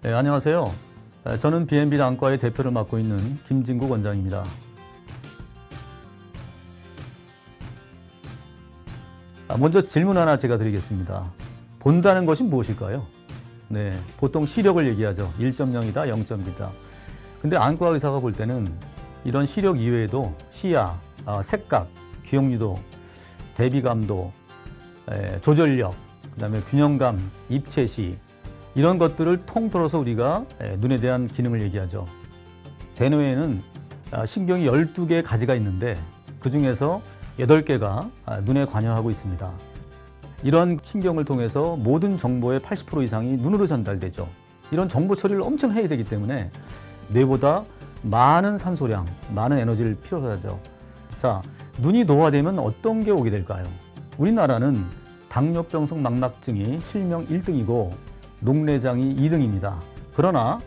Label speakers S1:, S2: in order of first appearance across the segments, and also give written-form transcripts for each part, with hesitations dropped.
S1: 네, 안녕하세요. 저는 B&B 안과의 대표를 맡고 있는 김진국 원장입니다. 먼저 질문 하나 제가 드리겠습니다. 본다는 것이 무엇일까요? 네, 보통 시력을 얘기하죠. 1.0이다, 0.1이다. 근데 안과 의사가 볼 때는 이런 시력 이외에도 시야, 색각, 기억유도, 대비감도, 조절력, 그다음에 균형감, 입체시 이런 것들을 통틀어서 우리가 눈에 대한 기능을 얘기하죠. 대뇌에는 신경이 12개의 가지가 있는데 그 중에서 8개가 눈에 관여하고 있습니다. 이런 신경을 통해서 모든 정보의 80% 이상이 눈으로 전달되죠. 이런 정보 처리를 엄청 해야 되기 때문에 뇌보다 많은 산소량, 많은 에너지를 필요로 하죠. 자, 눈이 노화되면 어떤 게 오게 될까요? 우리나라는 당뇨병성 망막증이 실명 1등이고 녹내장이 2등입니다. 그러나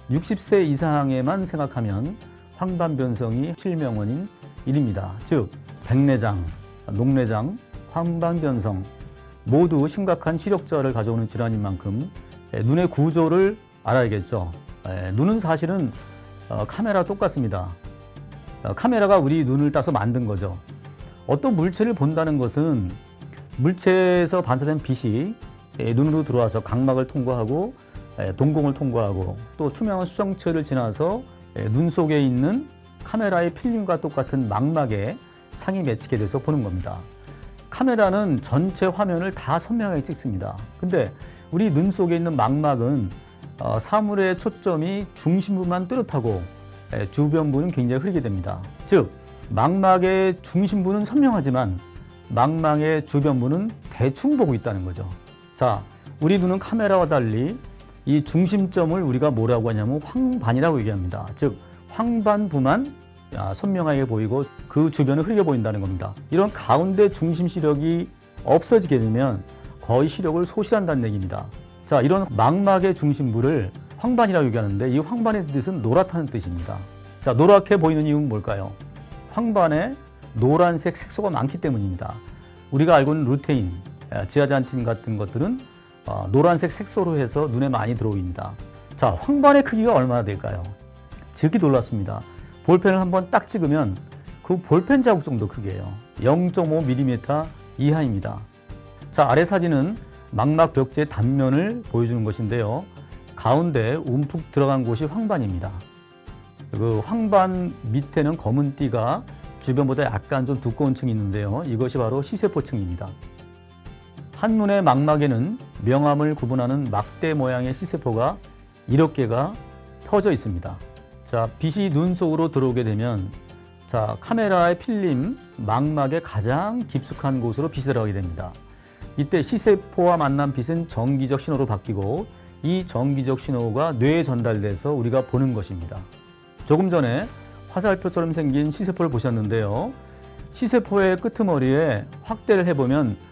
S1: 60세 이상에만 생각하면 황반변성이 실명원인 1입니다. 즉 백내장, 녹내장, 황반변성 모두 심각한 시력저하를 가져오는 질환인 만큼 눈의 구조를 알아야겠죠. 눈은 사실은 카메라 똑같습니다. 카메라가 우리 눈을 따서 만든 거죠. 어떤 물체를 본다는 것은 물체에서 반사된 빛이 눈으로 들어와서 각막을 통과하고 동공을 통과하고 또 투명한 수정체를 지나서 눈 속에 있는 카메라의 필름과 똑같은 망막에 상이 맺히게 돼서 보는 겁니다. 카메라는 전체 화면을 다 선명하게 찍습니다. 근데 우리 눈 속에 있는 망막은 사물의 초점이 중심부만 뚜렷하고 주변부는 굉장히 흐리게 됩니다. 즉 망막의 중심부는 선명하지만 망막의 주변부는 대충 보고 있다는 거죠. 자, 우리 눈은 카메라와 달리 이 중심점을 우리가 뭐라고 하냐면 황반이라고 얘기합니다. 즉 황반부만 선명하게 보이고 그 주변은 흐리게 보인다는 겁니다. 이런 가운데 중심 시력이 없어지게 되면 거의 시력을 소실한다는 얘기입니다. 자, 이런 망막의 중심부를 황반이라고 얘기하는데 이 황반의 뜻은 노랗다는 뜻입니다. 자, 노랗게 보이는 이유는 뭘까요? 황반에 노란색 색소가 많기 때문입니다. 우리가 알고 있는 루테인, 지아잔틴 같은 것들은 노란색 색소로 해서 눈에 많이 들어옵니다. 자, 황반의 크기가 얼마나 될까요? 지극히 놀랍습니다. 볼펜을 한번 딱 찍으면 그 볼펜 자국 정도 크기예요. 0.5mm 이하입니다. 자, 아래 사진은 망막 벽지의 단면을 보여주는 것인데요. 가운데 움푹 들어간 곳이 황반입니다. 그 황반 밑에는 검은 띠가 주변보다 약간 좀 두꺼운 층이 있는데요. 이것이 바로 시세포층입니다. 한눈의 망막에는 명암을 구분하는 막대 모양의 시세포가 7개가 펴져 있습니다. 자, 빛이 눈 속으로 들어오게 되면 자, 카메라의 필름 망막의 가장 깊숙한 곳으로 빛이 들어가게 됩니다. 이때 시세포와 만난 빛은 전기적 신호로 바뀌고 이 전기적 신호가 뇌에 전달돼서 우리가 보는 것입니다. 조금 전에 화살표처럼 생긴 시세포를 보셨는데요. 시세포의 끄트머리에 확대를 해보면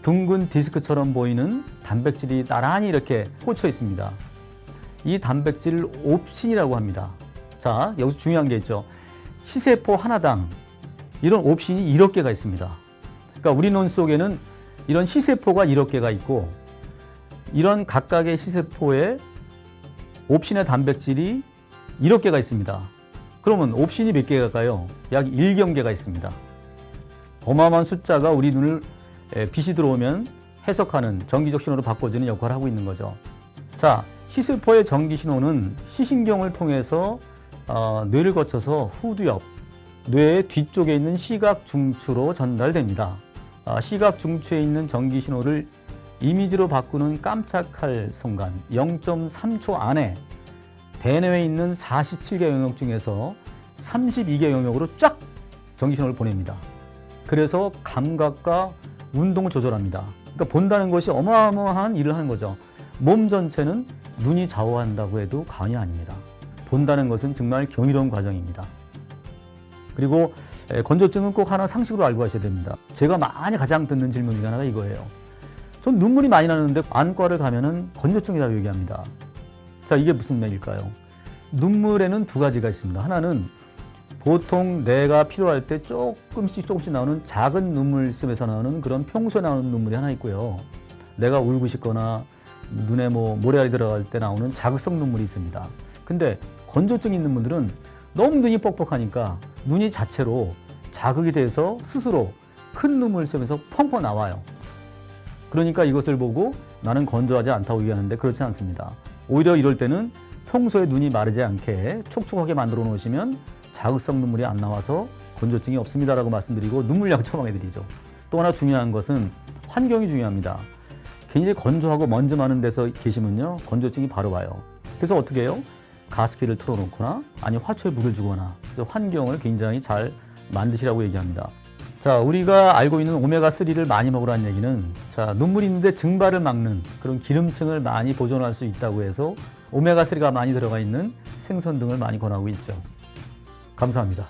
S1: 둥근 디스크처럼 보이는 단백질이 나란히 이렇게 꽂혀 있습니다. 이 단백질을 옵신이라고 합니다. 자, 여기서 중요한 게 있죠. 시세포 하나당 이런 옵신이 7개가 있습니다. 그러니까 우리 눈 속에는 이런 시세포가 7개가 있고 이런 각각의 시세포에 옵신의 단백질이 7개가 있습니다. 그러면 옵신이 몇 개일까요? 약 1경개가 있습니다. 어마어마한 숫자가 우리 눈을 빛이 들어오면 해석하는 전기적 신호로 바꿔주는 역할을 하고 있는 거죠. 자, 시세포의 전기 신호는 시신경을 통해서 뇌를 거쳐서 후두엽, 뇌의 뒤쪽에 있는 시각 중추로 전달됩니다. 시각 중추에 있는 전기 신호를 이미지로 바꾸는 깜짝할 순간 0.3초 안에 대뇌에 있는 47개 영역 중에서 32개 영역으로 쫙 전기신호를 보냅니다. 그래서 감각과 운동을 조절합니다. 그러니까 본다는 것이 어마어마한 일을 하는 거죠. 몸 전체는 눈이 좌우한다고 해도 과언이 아닙니다. 본다는 것은 정말 경이로운 과정입니다. 그리고 건조증은 꼭 하나 상식으로 알고 가셔야 됩니다. 제가 가장 듣는 질문 중에 하나가 이거예요. 전 눈물이 많이 나는데 안과를 가면은 건조증이라고 얘기합니다. 자, 이게 무슨 말일까요? 눈물에는 두 가지가 있습니다. 하나는 보통 내가 필요할 때 조금씩 나오는 작은 눈물샘에서 나오는 그런 평소에 나오는 눈물이 하나 있고요. 내가 울고 싶거나 눈에 뭐 모래알이 들어갈 때 나오는 자극성 눈물이 있습니다. 근데 건조증 있는 분들은 너무 눈이 뻑뻑하니까 눈이 자체로 자극이 돼서 스스로 큰 눈물을 쐬면서 펑펑 나와요. 그러니까 이것을 보고 나는 건조하지 않다고 얘기하는데 그렇지 않습니다. 오히려 이럴 때는 평소에 눈이 마르지 않게 촉촉하게 만들어 놓으시면 자극성 눈물이 안 나와서 건조증이 없습니다라고 말씀드리고 눈물약 처방해 드리죠. 또 하나 중요한 것은 환경이 중요합니다. 굉장히 건조하고 먼지 많은 데서 계시면요, 건조증이 바로 와요. 그래서 어떻게 해요? 가습기를 틀어놓거나 아니면 화초에 물을 주거나 환경을 굉장히 잘 만드시라고 얘기합니다. 자, 우리가 알고 있는 오메가3를 많이 먹으라는 얘기는, 자, 눈물이 있는데 증발을 막는 그런 기름층을 많이 보존할 수 있다고 해서 오메가3가 많이 들어가 있는 생선 등을 많이 권하고 있죠. 감사합니다.